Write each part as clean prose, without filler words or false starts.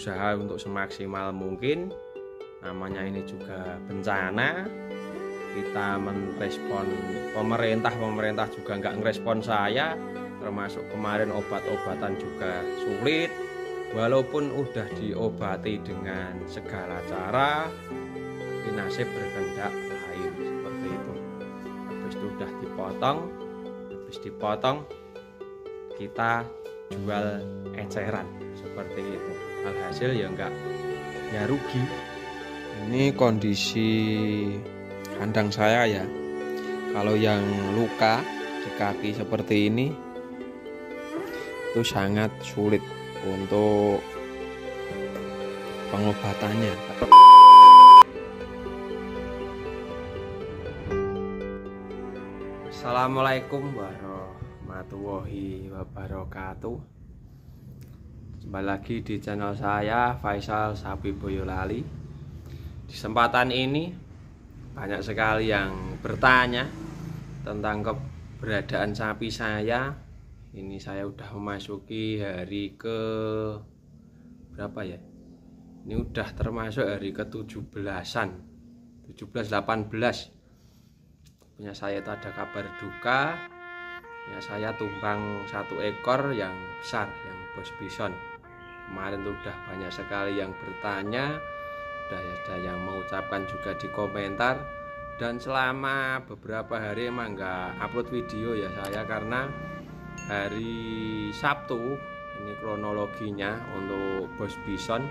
berusaha untuk semaksimal mungkin. Namanya ini juga bencana. Kita merespon pemerintah juga nggak ngerespon saya, termasuk kemarin obat-obatan juga sulit. Walaupun udah diobati dengan segala cara, tapi nasib berkehendak lain seperti itu. Habis itu udah dipotong, kita jual eceran seperti itu. Alhasil ya rugi. Ini kondisi kandang saya ya. Kalau yang luka di kaki seperti ini itu sangat sulit untuk pengobatannya. Assalamualaikum warahmatullahi wabarakatuh. Kembali lagi di channel saya, Faisal Sapi Boyolali. Di kesempatan ini banyak sekali yang bertanya tentang keberadaan sapi saya. Ini saya udah memasuki hari ke berapa ya? Ini udah termasuk hari ke-17-an, 17-18. Punya saya itu ada kabar duka. Ya, saya tumbang satu ekor yang besar, yang bos bison. Kemarin tuh udah banyak sekali yang bertanya, udah ada yang mengucapkan juga di komentar. Dan selama beberapa hari emang nggak upload video ya saya, karena hari Sabtu, ini kronologinya untuk bos bison.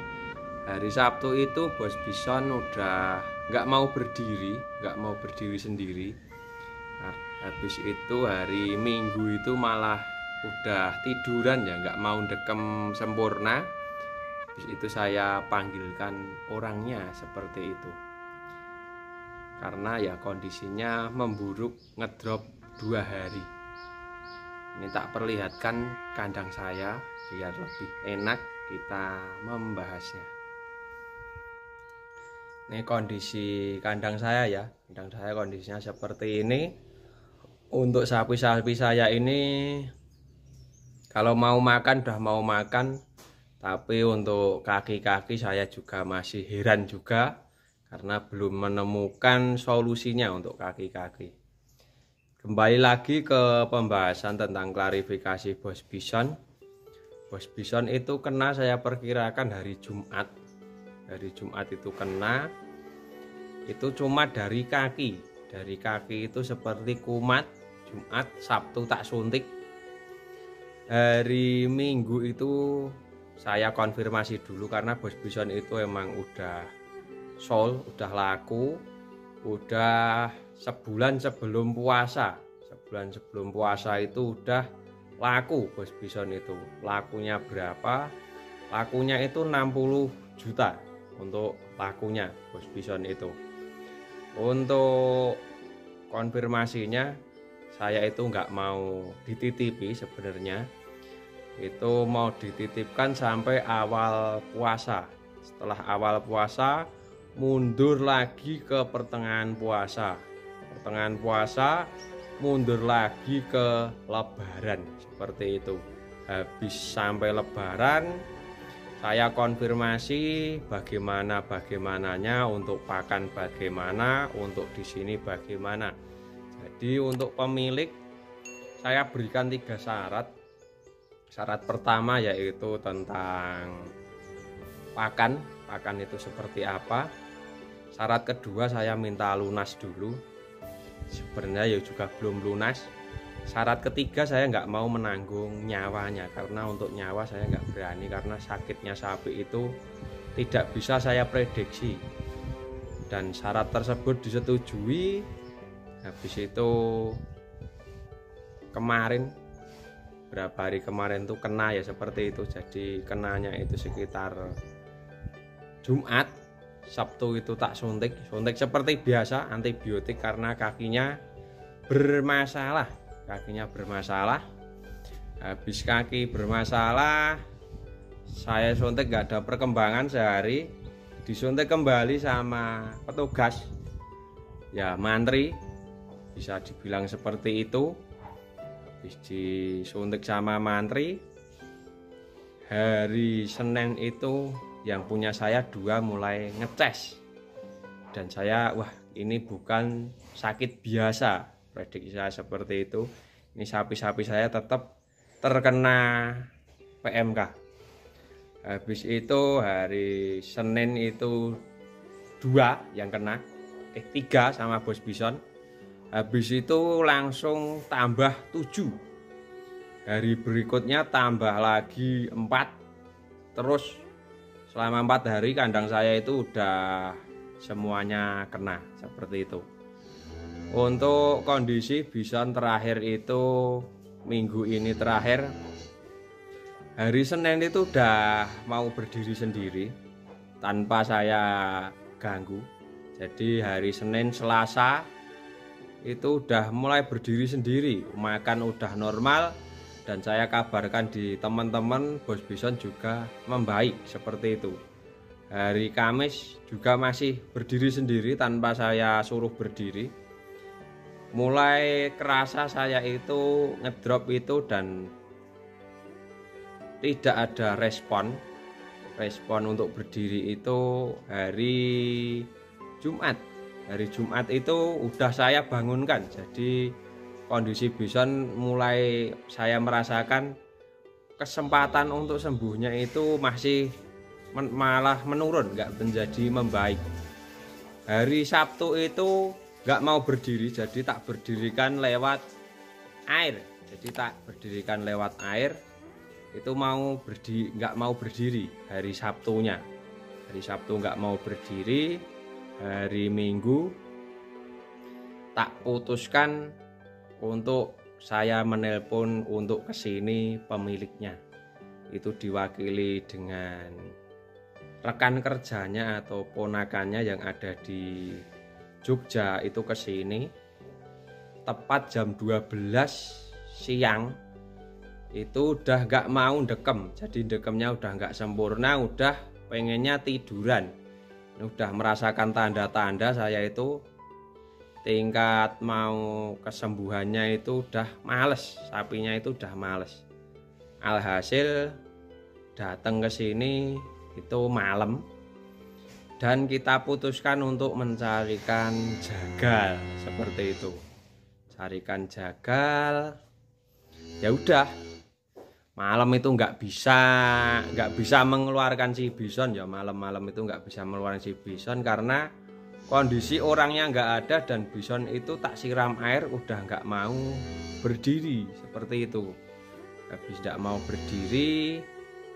Hari Sabtu itu bos bison udah nggak mau berdiri sendiri. Nah, habis itu hari Minggu itu malah udah tiduran ya, nggak mau dekem sempurna. Habis itu saya panggilkan orangnya seperti itu, karena ya kondisinya memburuk, ngedrop 2 hari. Ini tak perlihatkan kandang saya biar lebih enak kita membahasnya. Ini kondisi kandang saya ya. Kandang saya kondisinya seperti ini. Untuk sapi-sapi saya ini kalau mau makan udah mau makan, tapi untuk kaki-kaki saya juga masih heran juga karena belum menemukan solusinya untuk kaki-kaki. Kembali lagi ke pembahasan tentang klarifikasi bos bison. Bos bison itu kena saya perkirakan hari Jumat. Hari Jumat itu kena, itu cuma dari kaki. Dari kaki itu seperti kumat. Jumat, Sabtu tak suntik. Hari Minggu itu saya konfirmasi dulu karena bos bison itu emang udah sold, udah laku, udah sebulan sebelum puasa. Sebulan sebelum puasa itu udah laku bos bison itu. Lakunya berapa? Lakunya itu 60 juta untuk lakunya bos bison itu. Untuk konfirmasinya saya itu nggak mau dititipi sebenarnya. Itu mau dititipkan sampai awal puasa. Setelah awal puasa mundur lagi ke pertengahan puasa. Pertengahan puasa mundur lagi ke Lebaran seperti itu. Habis sampai Lebaran saya konfirmasi bagaimananya, untuk pakan bagaimana, untuk di sini bagaimana. Jadi untuk pemilik saya berikan 3 syarat. Syarat pertama yaitu tentang pakan itu seperti apa. Syarat kedua saya minta lunas dulu. Sebenarnya ya juga belum lunas. Syarat ketiga saya nggak mau menanggung nyawanya, karena untuk nyawa saya nggak berani, karena sakitnya sapi itu tidak bisa saya prediksi. Dan syarat tersebut disetujui. Habis itu kemarin, berapa hari kemarin tuh kena ya seperti itu. Jadi kenanya itu sekitar Jumat. Sabtu itu tak suntik seperti biasa, antibiotik karena kakinya bermasalah. Habis kaki bermasalah, saya suntik gak ada perkembangan sehari, disuntik kembali sama petugas ya, mantri bisa dibilang seperti itu. Habis disuntik sama mantri, hari Senin itu yang punya saya 2 mulai ngeces, dan saya wah ini bukan sakit biasa, prediksi saya seperti itu. Ini sapi-sapi saya tetap terkena PMK. Habis itu hari Senin itu 2 yang kena, 3 sama bos bison. Habis itu langsung tambah 7. Hari berikutnya tambah lagi 4. Terus selama 4 hari kandang saya itu udah semuanya kena seperti itu. Untuk kondisi bison terakhir itu minggu ini terakhir, hari Senin itu udah mau berdiri sendiri tanpa saya ganggu. Jadi hari Senin, Selasa itu udah mulai berdiri sendiri, makan udah normal, dan saya kabarkan di teman-teman bos bison juga membaik seperti itu. Hari Kamis juga masih berdiri sendiri tanpa saya suruh berdiri. Mulai kerasa saya itu ngedrop itu dan tidak ada respon untuk berdiri itu hari Jumat. Hari Jumat itu udah saya bangunkan, jadi kondisi bison mulai saya merasakan kesempatan untuk sembuhnya itu masih malah menurun, nggak menjadi membaik. Hari Sabtu itu nggak mau berdiri, jadi tak berdirikan lewat air. Itu nggak mau berdiri hari Sabtunya. Hari Sabtu nggak mau berdiri. Hari Minggu tak putuskan untuk saya menelpon untuk kesini pemiliknya. Itu diwakili dengan rekan kerjanya atau ponakannya yang ada di Jogja, itu kesini tepat jam 12 siang. Itu udah gak mau dekem, jadi dekemnya udah gak sempurna, udah pengennya tiduran. Udah merasakan tanda-tanda saya itu tingkat mau kesembuhannya itu udah males, sapinya itu udah males. Alhasil datang ke sini itu malam, dan kita putuskan untuk mencarikan jagal seperti itu. Carikan jagal, ya udah. Malam itu nggak bisa mengeluarkan si bison ya, malam-malam itu nggak bisa mengeluarkan si bison karena kondisi orangnya nggak ada, dan bison itu tak siram air udah nggak mau berdiri seperti itu. Habis nggak mau berdiri,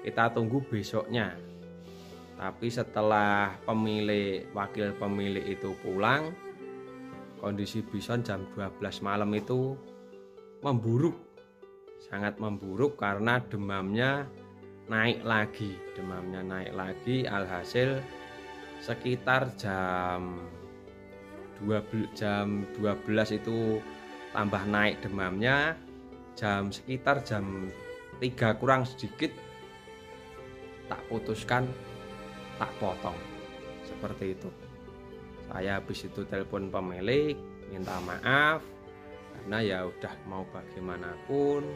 kita tunggu besoknya. Tapi setelah wakil pemilik itu pulang, kondisi bison jam 12 malam itu memburuk, sangat memburuk karena demamnya naik lagi. Alhasil sekitar jam 12 itu tambah naik demamnya. Sekitar jam 3 kurang sedikit tak putuskan, tak potong seperti itu. Saya habis itu telepon pemilik minta maaf karena ya udah mau bagaimanapun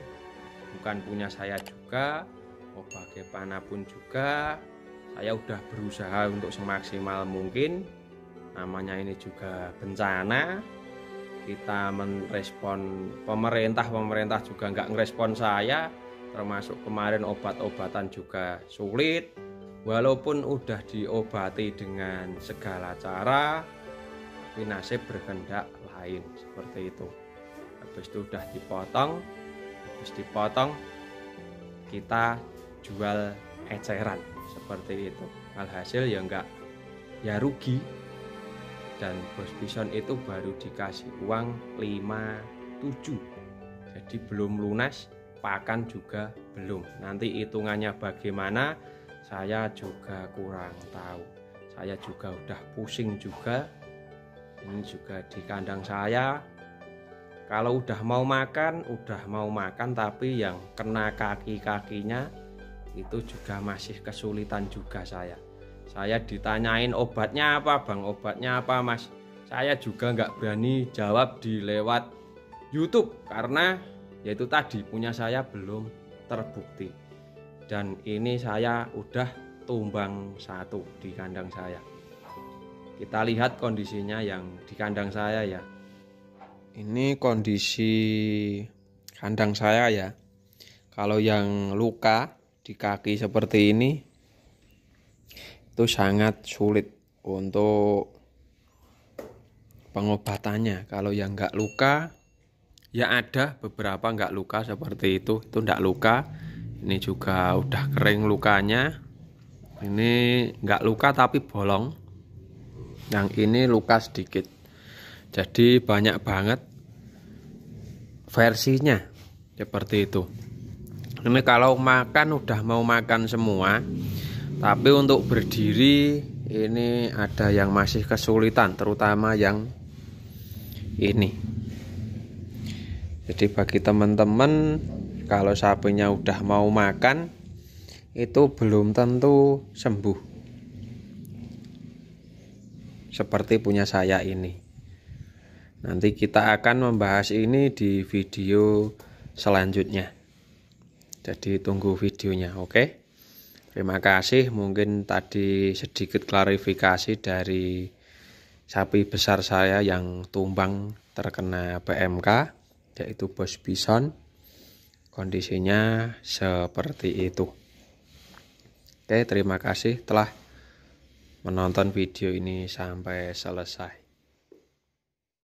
bukan punya saya juga, mau bagaimanapun juga saya udah berusaha untuk semaksimal mungkin. Namanya ini juga bencana, kita merespon pemerintah juga nggak ngerespon saya, termasuk kemarin obat-obatan juga sulit. Walaupun udah diobati dengan segala cara, tapi nasib berkehendak lain seperti itu. Habis itu udah dipotong, kita jual eceran seperti itu. Alhasil ya rugi, dan bos bison itu baru dikasih uang 5,7, jadi belum lunas, pakan juga belum. Nanti hitungannya bagaimana saya juga kurang tahu. Saya juga udah pusing juga. Ini juga di kandang saya, kalau udah mau makan tapi yang kena kaki-kakinya itu juga masih kesulitan juga saya ditanyain obatnya apa bang, obatnya apa mas, saya juga nggak berani jawab di lewat YouTube karena yaitu tadi punya saya belum terbukti. Dan ini saya udah tumbang satu di kandang saya. Kita lihat kondisinya yang di kandang saya ya. Ini kondisi kandang saya ya. Kalau yang luka di kaki seperti ini itu sangat sulit untuk pengobatannya. Kalau yang nggak luka ya ada beberapa nggak luka seperti itu nggak luka. Ini juga udah kering lukanya. Ini nggak luka tapi bolong. Yang ini luka sedikit. Jadi banyak banget versinya seperti itu. Ini kalau makan udah mau makan semua, tapi untuk berdiri ini ada yang masih kesulitan, terutama yang ini. Jadi bagi teman-teman, kalau sapinya udah mau makan itu belum tentu sembuh seperti punya saya ini. Nanti kita akan membahas ini di video selanjutnya. Jadi tunggu videonya, oke? Terima kasih. Mungkin tadi sedikit klarifikasi dari sapi besar saya yang tumbang terkena PMK, yaitu Bos Bison. Kondisinya seperti itu. Oke, terima kasih telah menonton video ini sampai selesai.